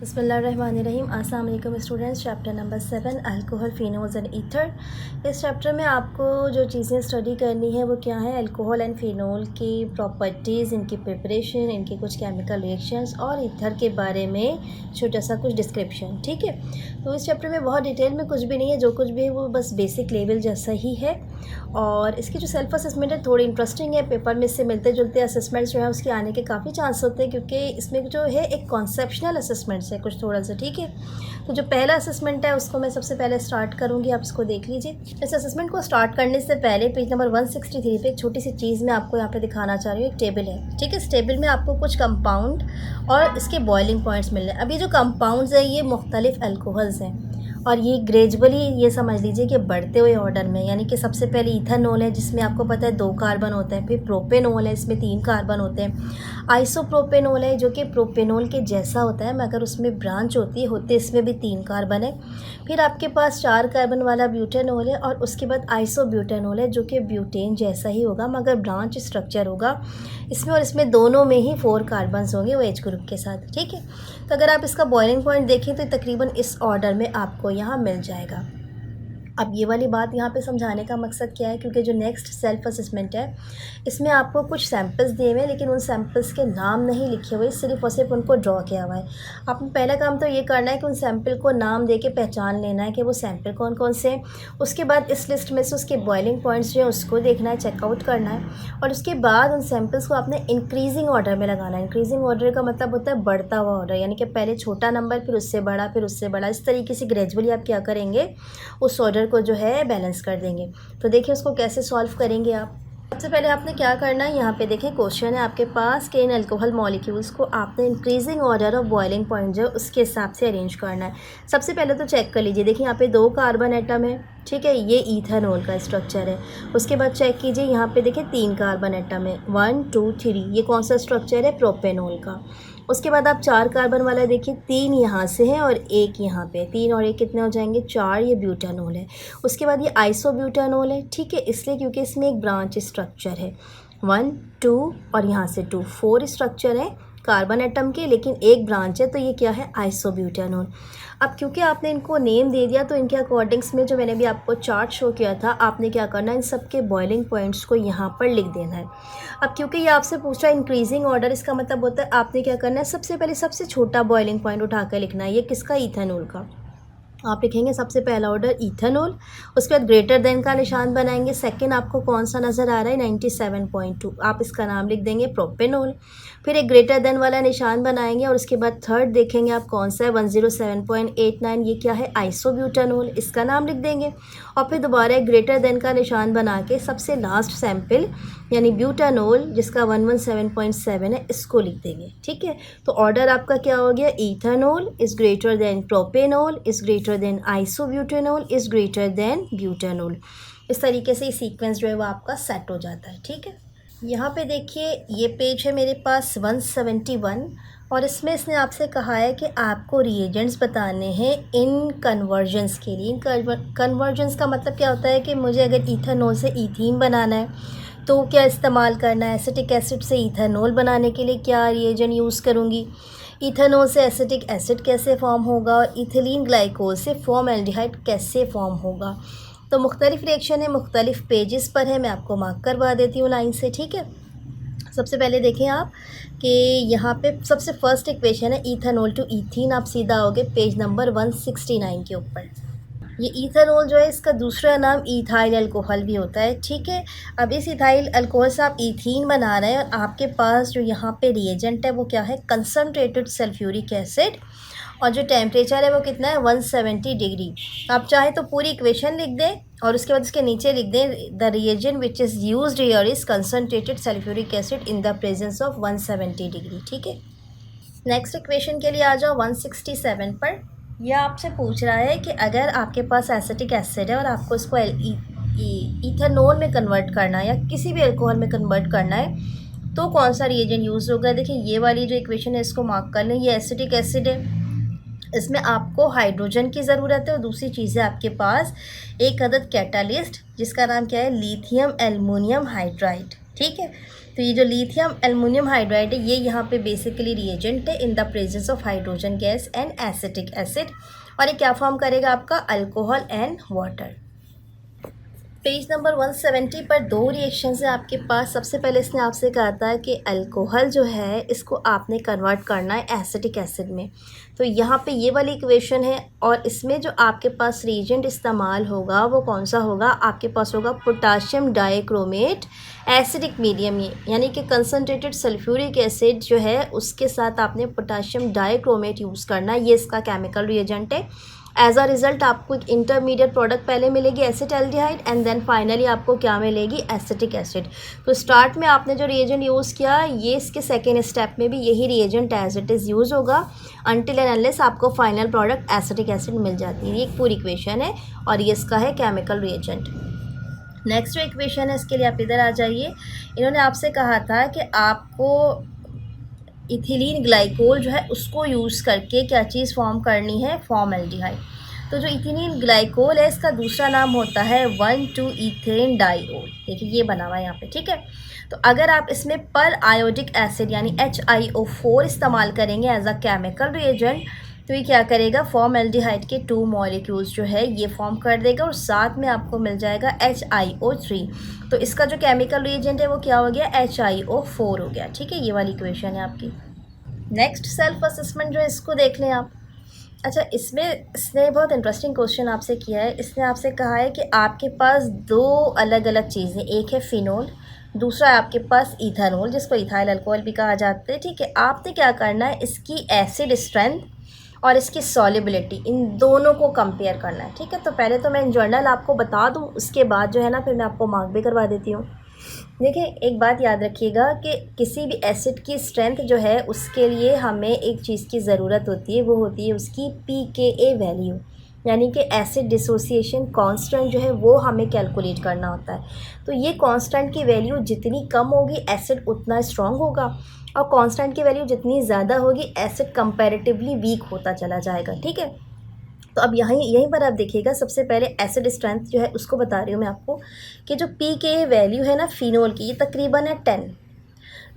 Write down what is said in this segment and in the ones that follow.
बिस्मिल्लाहिर्रहमानिर्रहीम। अस्सलाम वालेकुम students. Chapter number 7 alcohol, phenols and ether. इस चैप्टर में आपको जो चीज़ें स्टडी करनी है वो क्या है, अल्कोहल एंड फिनोल की प्रॉपर्टीज़, इनकी प्रिपरेशन, इनके कुछ केमिकल रिएक्शंस और ईथर के बारे में छोटा सा कुछ डिस्क्रिप्शन। ठीक है, तो इस चैप्टर में बहुत डिटेल में कुछ भी नहीं है, जो कुछ भी है वो बस बेसिक लेवल जैसा ही है। और इसकी जो सेल्फ असेसमेंट है थोड़ी इंटरेस्टिंग है, पेपर में इससे मिलते जुलते असेसमेंट्स जो है उसके आने के काफ़ी चांस होते हैं, क्योंकि इसमें जो है एक कॉन्सेप्शनल असेसमेंट्स है कुछ थोड़ा सा। ठीक है, तो जो पहला असेसमेंट है उसको मैं सबसे पहले स्टार्ट करूँगी, आप इसको देख लीजिए। इस असेसमेंट को स्टार्ट करने से पहले पेज नंबर 163 पे एक छोटी सी चीज़ मैं आपको यहाँ पे दिखाना चाह रही हूँ। एक टेबल है, ठीक है, इस टेबल में आपको कुछ कंपाउंड और इसके बॉइलिंग पॉइंट्स मिल रहे हैं। अब ये जो कंपाउंड्स हैं ये मुख्तलिफ अल्कोहल्स हैं और ये ग्रेजुअली ये समझ लीजिए कि बढ़ते हुए ऑर्डर में, यानी कि सबसे पहले इथेनॉल है जिसमें आपको पता है 2 कार्बन होते हैं, फिर प्रोपेनॉल है इसमें 3 कार्बन होते हैं, आइसोप्रोपेनॉल है जो कि प्रोपेनॉल के जैसा होता है मगर उसमें ब्रांच होते इसमें भी 3 कार्बन है, फिर आपके पास 4 कार्बन वाला ब्यूटेनॉल है और उसके बाद आइसोब्यूटेनॉल है जो कि ब्यूटेन जैसा ही होगा मगर ब्रांच स्ट्रक्चर होगा इसमें, और इसमें दोनों में ही 4 कार्बन होंगे वो एच ग्रुप के साथ। ठीक है, तो अगर आप इसका बॉइलिंग पॉइंट देखें तो तकरीबन इस ऑर्डर में आपको यहाँ मिल जाएगा। अब ये वाली बात यहाँ पे समझाने का मकसद क्या है, क्योंकि जो नेक्स्ट सेल्फ असेसमेंट है इसमें आपको कुछ सैम्पल्स दिए हुए हैं लेकिन उन सैम्पल्स के नाम नहीं लिखे हुए, सिर्फ और सिर्फ उनको ड्रॉ किया हुआ है। आपने पहला काम तो ये करना है कि उन सैम्पल को नाम दे के पहचान लेना है कि वो सैम्पल कौन कौन से हैं। उसके बाद इस लिस्ट में से उसके बॉइलिंग पॉइंट्स जो है उसको देखना है, चेकआउट करना है, और उसके बाद उन सैम्पल्स को आपने इंक्रीजिंग ऑर्डर में लगाना है। इंक्रीजिंग ऑर्डर का मतलब होता है बढ़ता हुआ ऑर्डर, यानी कि पहले छोटा नंबर फिर उससे बड़ा फिर उससे बड़ा, इस तरीके से ग्रेजुअली आप क्या करेंगे उस ऑर्डर को जो है बैलेंस कर देंगे। तो देखिए उसको कैसे सॉल्व करेंगे आप। सबसे पहले आपने क्या करना है, यहाँ पे देखें क्वेश्चन है आपके पास कि इन अल्कोहल मॉलिक्यूल्स को आपने इंक्रीजिंग ऑर्डर और बॉइलिंग पॉइंट जो उसके हिसाब से अरेंज करना है। सबसे पहले तो चेक कर लीजिए, देखिए यहाँ पे 2 कार्बन एटम है, ठीक है, ये इथेनॉल का स्ट्रक्चर है। उसके बाद चेक कीजिए यहाँ पे देखिए 3 कार्बन एटम है, 1 2 3, ये कौन सा स्ट्रक्चर है, प्रोपेनॉल का। उसके बाद आप 4 कार्बन वाला देखिए 3 यहाँ से है और 1 यहाँ पे, 3 और 1 कितने हो जाएंगे 4, ये ब्यूटानॉल है। उसके बाद ये आइसोब्यूटानॉल है, ठीक है, इसलिए क्योंकि इसमें एक ब्रांच स्ट्रक्चर है, 1 2 और यहाँ से 2, 4 स्ट्रक्चर है कार्बन एटम के लेकिन एक ब्रांच है, तो ये क्या है आइसोब्यूटानॉल। अब क्योंकि आपने इनको नेम दे दिया तो इनके अकॉर्डिंग्स में जो मैंने भी आपको चार्ट शो किया था, आपने क्या करना है इन सब के बॉइलिंग पॉइंट्स को यहाँ पर लिख देना है। अब क्योंकि ये आपसे पूछ रहा है इंक्रीजिंग ऑर्डर, इसका मतलब होता है आपने क्या करना है, सबसे पहले सबसे छोटा बॉइलिंग पॉइंट उठा कर लिखना है। ये किसका, इथेनॉल का। आप लिखेंगे सबसे पहला ऑर्डर इथेनॉल, उसके बाद ग्रेटर देन का निशान बनाएंगे। सेकंड आपको कौन सा नज़र आ रहा है 97.2, आप इसका नाम लिख देंगे प्रोपेनॉल। फिर एक ग्रेटर देन वाला निशान बनाएंगे और उसके बाद थर्ड देखेंगे आप कौन सा है 107.89, ये क्या है आइसोब्यूटानॉल, इसका नाम लिख देंगे। और फिर दोबारा एक ग्रेटर देन का निशान बना के सबसे लास्ट सैम्पल यानी ब्यूटानॉल जिसका 117.7 है इसको लिख देंगे। ठीक है, तो ऑर्डर आपका क्या हो गया, ethanol is greater than propanol is greater than isobutanol is greater than butanol. इस तरीके से ये सीक्वेंस जो है वो आपका सेट हो जाता है। ठीक है, यहाँ पे देखिए ये पेज है मेरे पास 171 और इसमें इसने आपसे कहा है कि आपको रिएजेंट्स बताने हैं इन कन्वर्जन्स के लिए। कन्वर्जन्स का मतलब क्या होता है कि मुझे अगर इथेनॉल से इथीन बनाना है तो क्या इस्तेमाल करना है, एसिटिक एसिड से इथेनॉल बनाने के लिए क्या रिएजेंट यूज़ करूँगी, इथेनॉल से एसिटिक एसिड कैसे फॉर्म होगा और इथिलीन ग्लाइकोल से फॉर्मल्डिहाइड कैसे फॉर्म होगा। तो मुख्तलिफ रिएक्शन है, मुख्तलिफ पेजेस पर है, मैं आपको मार्क करवा देती हूँ लाइन से। ठीक है, सबसे पहले देखें आप कि यहाँ पे सबसे फर्स्ट इक्वेशन है इथेनॉल टू इथीन, आप सीधा आओगे पेज नंबर 169 के ऊपर। ये इथेनॉल जो है इसका दूसरा नाम इथाइल अल्कोहल भी होता है। ठीक है, अब इस इथाइल अल्कोहल से आप इथीन बना रहे हैं और आपके पास जो यहाँ पे रिएजेंट है वो क्या है, कंसनट्रेटेड सल्फ्यूरिक एसिड, और जो टेम्परेचर है वो कितना है 170 डिग्री। आप चाहे तो पूरी इक्वेशन लिख दें और उसके बाद उसके नीचे लिख दें the reagent which is used here is concentrated sulphuric acid in the presence of 170 degree. ठीक है, नेक्स्ट इक्वेशन के लिए आ जाओ 167 पर। यह आपसे पूछ रहा है कि अगर आपके पास एसिटिक एसिड है और आपको इसको इथेनॉल में कन्वर्ट करना है या किसी भी अल्कोहल में कन्वर्ट करना है तो कौन सा रिएजेंट यूज़ होगा। देखिए ये वाली जो इक्वेशन है इसको मार्क कर लें, ये एसिटिक एसिड है, इसमें आपको हाइड्रोजन की ज़रूरत है और दूसरी चीज़ है आपके पास एक अदद कैटालिस्ट जिसका नाम क्या है, लिथियम एल्युमिनियम हाइड्राइड। ठीक है। तो ये जो लिथियम एल्युमिनियम हाइड्राइड है ये यहाँ पे बेसिकली रिएजेंट है in the presence of hydrogen gas and acetic acid, और ये क्या फॉर्म करेगा आपका alcohol and water. Page number 170 पर दो रिएक्शन है आपके पास। सबसे पहले इसने आपसे कहा था कि अल्कोहल जो है इसको आपने कन्वर्ट करना है एसिटिक एसिड में। तो यहाँ पे ये वाली इक्वेशन है, और इसमें जो आपके पास रिएजेंट इस्तेमाल होगा वो कौन सा होगा, आपके पास होगा पोटाशियम डाइक्रोमेट एसिडिक मीडियम। ये यानी कि कंसनट्रेटेड सल्फ्यूरिक एसिड जो है उसके साथ आपने पोटाशियम डाइक्रोमेट यूज़ करना है, ये इसका केमिकल रिएजेंट है। एज अ रिज़ल्ट आपको एक इंटरमीडिएट प्रोडक्ट पहले मिलेगी एसिटाल्डिहाइड, एंड देन फाइनली आपको क्या मिलेगी, एसिटिक एसिड। तो स्टार्ट में आपने जो रिएजेंट यूज़ किया ये इसके सेकेंड स्टेप में भी यही reagent as it is use होगा अनटिल एंड अनलेस आपको फाइनल प्रोडक्ट एसिटिक एसिड मिल जाती है। ये एक पूरी इक्वेशन है और ये इसका है केमिकल रिएजेंट। नेक्स्ट जो इक्वेशन है इसके लिए आप इधर आ जाइए। इन्होंने आपसे कहा था कि आपको इथिलीन ग्लाइकोल जो है उसको यूज़ करके क्या चीज़ फॉर्म करनी है, फॉर्मल्डिहाइड। तो जो इथिलीन ग्लाइकोल है इसका दूसरा नाम होता है 1,2-ईथेन डाइओल। देखिए ये बना हुआ है यहाँ पे, ठीक है। तो अगर आप इसमें पर आयोडिक एसिड यानी HiO4 इस्तेमाल करेंगे एज अ केमिकल रिएजेंट, तो ये क्या करेगा, फॉर्मल्डिहाइड के 2 मॉलिक्यूल्स जो है ये फॉर्म कर देगा और साथ में आपको मिल जाएगा HiO3। तो इसका जो केमिकल रिएजेंट है वो क्या हो गया, HiO4 हो गया, ठीक है। ये वाली इक्वेशन है आपकी। नेक्स्ट सेल्फ असेसमेंट जो है इसको देख लें आप। अच्छा, इसमें इसने बहुत इंटरेस्टिंग क्वेश्चन आपसे किया है। इसने आपसे कहा है कि आपके पास दो अलग अलग चीज़ें, एक है फिनोल, दूसरा है आपके पास इथेनॉल जिसको इथाइल अल्कोहल भी कहा जाता है, ठीक है। आपने क्या करना है, इसकी एसिड स्ट्रेंथ और इसकी सॉल्युबिलिटी इन दोनों को कंपेयर करना है, ठीक है। तो पहले तो मैं इन जर्नल आपको बता दूं, उसके बाद जो है ना फिर मैं आपको मार्क भी करवा देती हूँ। देखिए एक बात याद रखिएगा कि किसी भी एसिड की स्ट्रेंथ जो है उसके लिए हमें एक चीज़ की ज़रूरत होती है, वो होती है उसकी pKa वैल्यू, यानी कि एसिड डिसोसिएशन कांस्टेंट जो है वो हमें कैलकुलेट करना होता है। तो ये कांस्टेंट की वैल्यू जितनी कम होगी एसिड उतना स्ट्रॉन्ग होगा, और कांस्टेंट की वैल्यू जितनी ज़्यादा होगी एसिड कंपैरेटिवली वीक होता चला जाएगा, ठीक है। तो अब यहीं पर आप देखिएगा, सबसे पहले एसिड स्ट्रेंथ जो है उसको बता रही हूँ मैं आपको कि जो pKa वैल्यू है ना फिनोल की ये तकरीबन है 10,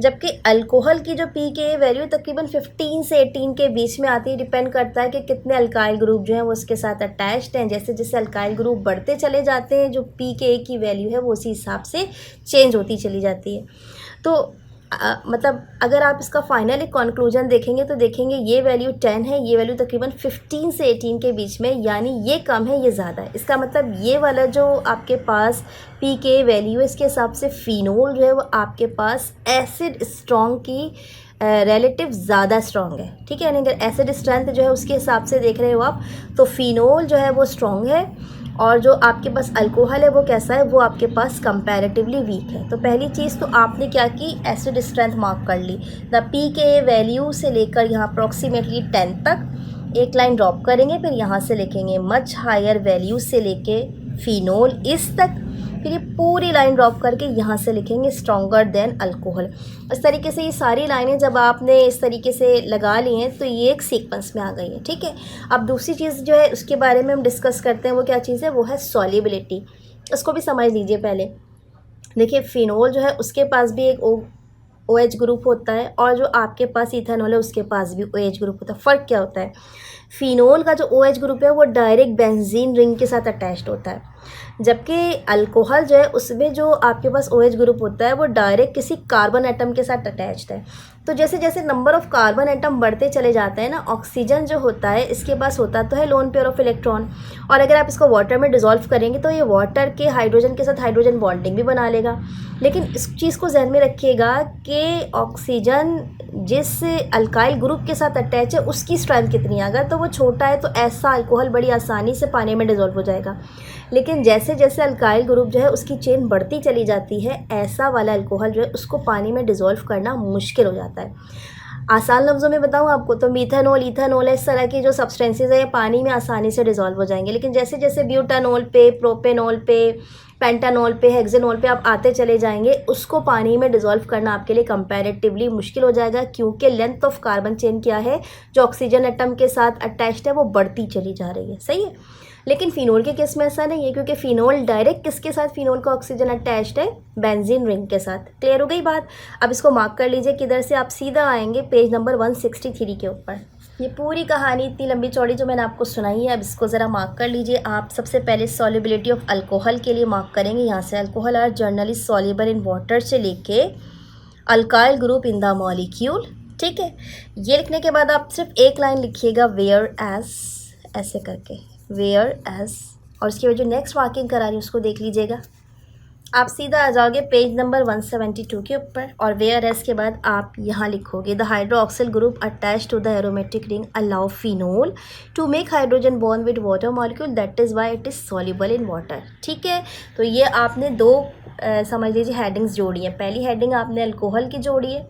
जबकि अल्कोहल की जो pKa वैल्यू तकरीबन 15 से 18 के बीच में आती है। डिपेंड करता है कि कितने अल्काइल ग्रुप जो हैं वो उसके साथ अटैच्ड हैं। जैसे जैसे अल्काइल ग्रुप बढ़ते चले जाते हैं जो pKa की वैल्यू है वो उसी हिसाब से चेंज होती चली जाती है। तो मतलब अगर आप इसका फाइनल एक कंक्लूजन देखेंगे तो देखेंगे ये वैल्यू 10 है, ये वैल्यू तकरीबन 15 से 18 के बीच में, यानी ये कम है ये ज़्यादा है। इसका मतलब ये वाला जो आपके पास pKa वैल्यू है इसके हिसाब से फिनोल जो है वो आपके पास एसिड स्ट्रॉन्ग की रिलेटिव ज़्यादा स्ट्रॉन्ग है, ठीक है। यानी अगर एसिड स्ट्रेंथ जो है उसके हिसाब से देख रहे हो आप तो फिनोल जो है वो स्ट्रॉन्ग है, और जो आपके पास अल्कोहल है वो कैसा है, वो आपके पास कंपैरेटिवली वीक है। तो पहली चीज़ तो आपने क्या की, एसिड स्ट्रेंथ मार्क कर ली। द pKa वैल्यू से लेकर यहाँ अप्रॉक्सीमेटली 10 तक एक लाइन ड्रॉप करेंगे, फिर यहाँ से लिखेंगे मच हायर वैल्यू से लेके फिनोल इस तक, फिर ये पूरी लाइन ड्रॉप करके यहाँ से लिखेंगे स्ट्रॉन्गर देन अल्कोहल। इस तरीके से ये सारी लाइनें जब आपने इस तरीके से लगा ली हैं तो ये एक सीक्वेंस में आ गई है, ठीक है। अब दूसरी चीज़ जो है उसके बारे में हम डिस्कस करते हैं, वो क्या चीज़ है, वो है सॉल्युबिलिटी। इसको भी समझ लीजिए पहले। देखिए फिनोल जो है उसके पास भी एक OH ग्रुप होता है, और जो आपके पास इथेनॉल है उसके पास भी OH ग्रुप होता है। फ़र्क क्या होता है, फिनोल का जो OH ग्रुप है वो डायरेक्ट बेंजीन रिंग के साथ अटैच्ड होता है, जबकि अल्कोहल जो है उसमें जो आपके पास OH ग्रुप होता है वो डायरेक्ट किसी कार्बन एटम के साथ अटैच्ड है। तो जैसे जैसे नंबर ऑफ़ कार्बन एटम बढ़ते चले जाते हैं ना, ऑक्सीजन जो होता है इसके पास होता तो है लोन पेयर ऑफ इलेक्ट्रॉन, और अगर आप इसको वाटर में डिज़ोल्व करेंगे तो ये वाटर के हाइड्रोजन के साथ हाइड्रोजन बॉन्डिंग भी बना लेगा। लेकिन इस चीज़ को ध्यान में रखिएगा कि ऑक्सीजन जिस अल्काइल ग्रुप के साथ अटैच है उसकी स्ट्रेंथ कितनी है। अगर तो वो छोटा है तो ऐसा अल्कोहल बड़ी आसानी से पानी में डिज़ोल्व हो जाएगा, लेकिन जैसे जैसे अल्काइल ग्रुप जो है उसकी चेन बढ़ती चली जाती है ऐसा वाला अल्कोहल जो है उसको पानी में डिज़ोल्व करना मुश्किल हो जाता है। आसान लफ्ज़ों में बताऊँ आपको तो मीथेनॉल, इथेनॉल इस तरह की जो सब्सटेंसेस है पानी में आसानी से डिज़ोल्व हो जाएंगे, लेकिन जैसे जैसे ब्यूटानॉल पे, प्रोपेनॉल पे, पेंटानॉल पे, हेक्सेनॉल पे आप आते चले जाएंगे उसको पानी में डिज़ोल्व करना आपके लिए कंपैरेटिवली मुश्किल हो जाएगा, क्योंकि लेंथ ऑफ कार्बन चेन क्या है जो ऑक्सीजन एटम के साथ अटैच्ड है वो बढ़ती चली जा रही है, सही है। लेकिन फिनोल के केस में ऐसा नहीं है, क्योंकि फिनोल डायरेक्ट किसके साथ फिनोल का ऑक्सीजन अटैच्ड है, बेंजीन रिंग के साथ। क्लियर हो गई बात। अब इसको मार्क कर लीजिए, किधर से आप सीधा आएंगे पेज नंबर 163 के ऊपर। ये पूरी कहानी इतनी लंबी चौड़ी जो मैंने आपको सुनाई है, अब इसको ज़रा मार्क कर लीजिए आप। सबसे पहले सॉल्युबिलिटी ऑफ अल्कोहल के लिए मार्क करेंगे, यहाँ से alcohol are generally soluble in water से लेके alkyl group in the molecule. ठीक है, ये लिखने के बाद आप सिर्फ एक लाइन लिखिएगा वेयर एज, ऐसे करके वेयर एज, और उसकी वजह नेक्स्ट मार्किंग करा रही है उसको देख लीजिएगा। आप सीधा आ जाओगे पेज नंबर 172 के ऊपर, और वेयर एज के बाद आप यहाँ लिखोगे the hydroxyl group attach to the aromatic ring allow phenol to make hydrogen bond with water molecule, that is why it is soluble in water. ठीक है, तो ये आपने दो समझ लीजिए हेडिंग्स जोड़ी है। पहली हेडिंग आपने अल्कोहल की जोड़ी है,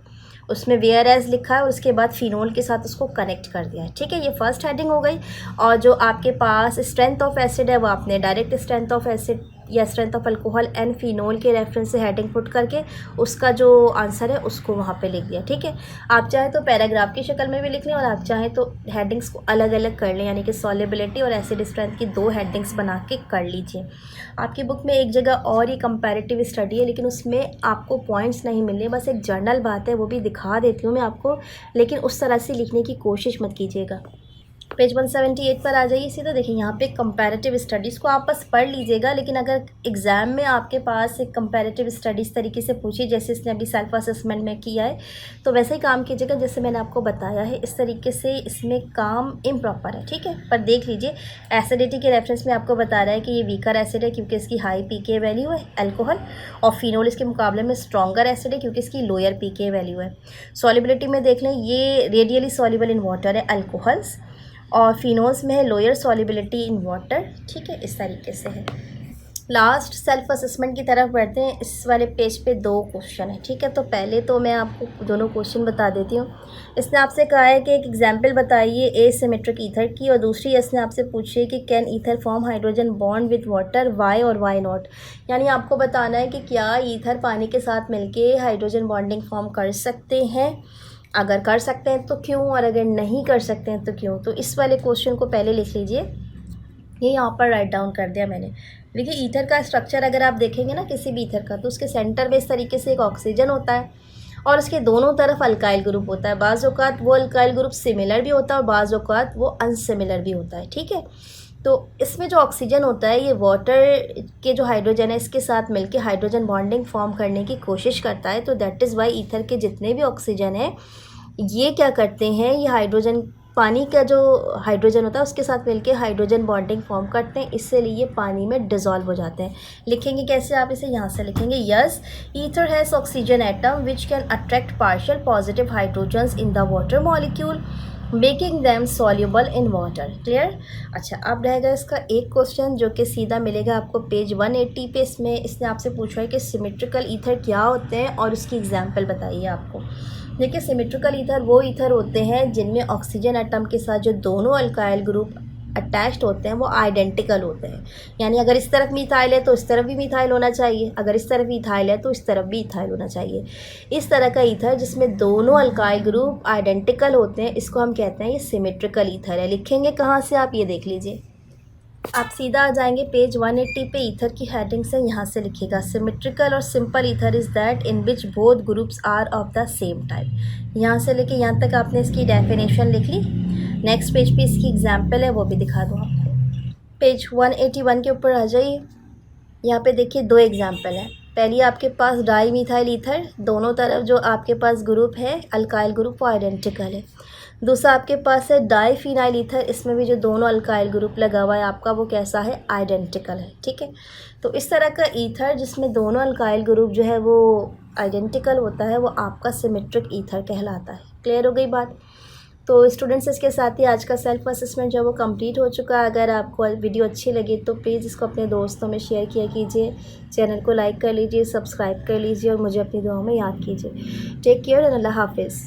उसमें वेयर एज लिखा है, उसके बाद फिनोल के साथ उसको कनेक्ट कर दिया है। ठीक है, ये फर्स्ट हेडिंग हो गई। और जो आपके पास स्ट्रेंथ ऑफ एसिड है वो आपने डायरेक्ट स्ट्रेंथ ऑफ एसिड या strength of alcohol and phenol के रेफरेंस से हेडिंग पुट करके उसका जो आंसर है उसको वहाँ पे लिख दिया। ठीक है, आप चाहें तो पैराग्राफ की शक्ल में भी लिख लें, और आप चाहें तो हेडिंग्स को अलग अलग कर लें, यानी कि सॉल्युबिलिटी और एसिड स्ट्रेंथ की दो हेडिंग्स बना के कर लीजिए। आपकी बुक में एक जगह और ही कंपैरेटिव स्टडी है, लेकिन उसमें आपको पॉइंट्स नहीं मिल रहे, बस एक जनरल बात है, वो भी दिखा देती हूँ मैं आपको, लेकिन उस तरह से लिखने की कोशिश मत कीजिएगा। पेज 178 पर आ जाइए सीधा। देखिए यहाँ पे कंपैरेटिव स्टडीज़ को आप बस पढ़ लीजिएगा, लेकिन अगर एग्ज़ाम में आपके पास एक कंपैरेटिव स्टडीज़ तरीके से पूछी, जैसे इसने अभी सेल्फ असेसमेंट में किया है, तो वैसे ही काम कीजिएगा जैसे मैंने आपको बताया है। इस तरीके से इसमें काम इम्प्रॉपर है। ठीक है, पर देख लीजिए एसिडिटी के रेफरेंस में आपको बता रहा है कि ये वीकर एसिड है क्योंकि इसकी हाई पीके वैल्यू है अल्कोहल, और फिनोल इसके मुकाबले में स्ट्रॉन्गर एसिड है क्योंकि इसकी लोअर पीके वैल्यू है। सॉल्युबिलिटी में देख लें, ये रेडियली सॉल्युबल इन वाटर है अल्कोहल्स, और फिनोल्स में है लोअर सॉल्युबिलिटी इन वाटर। ठीक है, इस तरीके से है। लास्ट सेल्फ असेसमें की तरफ बढ़ते हैं। इस वाले पेज पे दो क्वेश्चन है। ठीक है, तो पहले तो मैं आपको दोनों क्वेश्चन बता देती हूँ। इसने आपसे कहा है कि एक एग्जांपल बताइए एसिमेट्रिक ईथर की, और दूसरी इसने आपसे पूछी है कि can ether form hydrogen bond with water, why और वाई नॉट। यानी आपको बताना है कि क्या ईथर पानी के साथ मिलके हाइड्रोजन बॉन्डिंग फॉर्म कर सकते हैं, अगर कर सकते हैं तो क्यों, और अगर नहीं कर सकते हैं तो क्यों। तो इस वाले क्वेश्चन को पहले लिख लीजिए, ये यहाँ पर राइट डाउन कर दिया मैंने। देखिए ईथर का स्ट्रक्चर अगर आप देखेंगे ना किसी भी ईथर का, तो उसके सेंटर में इस तरीके से एक ऑक्सीजन होता है और उसके दोनों तरफ अल्काइल ग्रुप होता है। बाज़ औक़ात वो अल्काइल ग्रुप सिमिलर भी होता है और बाज़ औक़ात वो अनसिमिलर भी होता है। ठीक है, तो इसमें जो ऑक्सीजन होता है ये वाटर के जो हाइड्रोजन है इसके साथ मिलके हाइड्रोजन बॉन्डिंग फॉर्म करने की कोशिश करता है। तो दैट इज़ वाई ईथर के जितने भी ऑक्सीजन है ये क्या करते हैं, ये हाइड्रोजन, पानी का जो हाइड्रोजन होता है उसके साथ मिलके हाइड्रोजन बॉन्डिंग फॉर्म करते हैं, इसलिए ये पानी में डिज़ोल्व हो जाते हैं। लिखेंगे कैसे, आप इसे यहाँ से लिखेंगे, yes ether has oxygen atom which can attract partial positive hydrogens in the water molecule making them soluble in water. Clear. अच्छा, अब रहेगा इसका एक क्वेश्चन जो कि सीधा मिलेगा आपको पेज 180 पे। इसमें इसने आपसे पूछा है कि सिमेट्रिकल ईथर क्या होते हैं और उसकी एग्जाम्पल बताइए आपको। देखिए सिमेट्रिकल ईथर वो ईथर होते हैं जिनमें ऑक्सीजन एटम के साथ जो दोनों अल्काइल ग्रुप अटैच्ड होते हैं वो आइडेंटिकल होते हैं। यानी अगर इस तरफ मिथाइल है तो इस तरफ भी मिथाइल होना चाहिए, अगर इस तरफ इथाइल है तो इस तरफ भी इथाइल होना चाहिए। इस तरह का ईथर जिसमें दोनों अल्काइल ग्रुप आइडेंटिकल होते हैं इसको हम कहते हैं ये सिमेट्रिकल ईथर है। लिखेंगे कहाँ से, आप ये देख लीजिए, आप सीधा आ जाएंगे पेज 180 पे। ईथर की हेडिंग से यहाँ से लिखिएगा, सिमेट्रिकल और simple ether is that in which both groups are of the same type. यहाँ से लेके यहाँ तक आपने इसकी डेफिनेशन लिख ली। नेक्स्ट पेज पे इसकी एग्जाम्पल है वो भी दिखा दूँ आपको। पेज 181 के ऊपर आ जाइए। यहाँ पे देखिए दो एग्जाम्पल है। पहली आपके पास डाई मिथाइल ईथर, दोनों तरफ जो आपके पास ग्रुप है अल्काइल ग्रुप वो आइडेंटिकल है। दूसरा आपके पास है डाई फिनाइल ईथर, इसमें भी जो दोनों अल्काइल ग्रुप लगा हुआ है आपका वो कैसा है, आइडेंटिकल है। ठीक है, तो इस तरह का ईथर जिसमें दोनों अल्काइल ग्रुप जो है वो आइडेंटिकल होता है वो आपका सिमेट्रिक ईथर कहलाता है। क्लियर हो गई बात। तो स्टूडेंट्स इसके साथ ही आज का सेल्फ असेसमेंट जो है वो कंप्लीट हो चुका है। अगर आपको वीडियो अच्छी लगी तो प्लीज़ इसको अपने दोस्तों में शेयर किया कीजिए, चैनल को लाइक कर लीजिए, सब्सक्राइब कर लीजिए और मुझे अपनी दुआओं में याद कीजिए। टेक केयर एंड अल्लाह हाफिज़।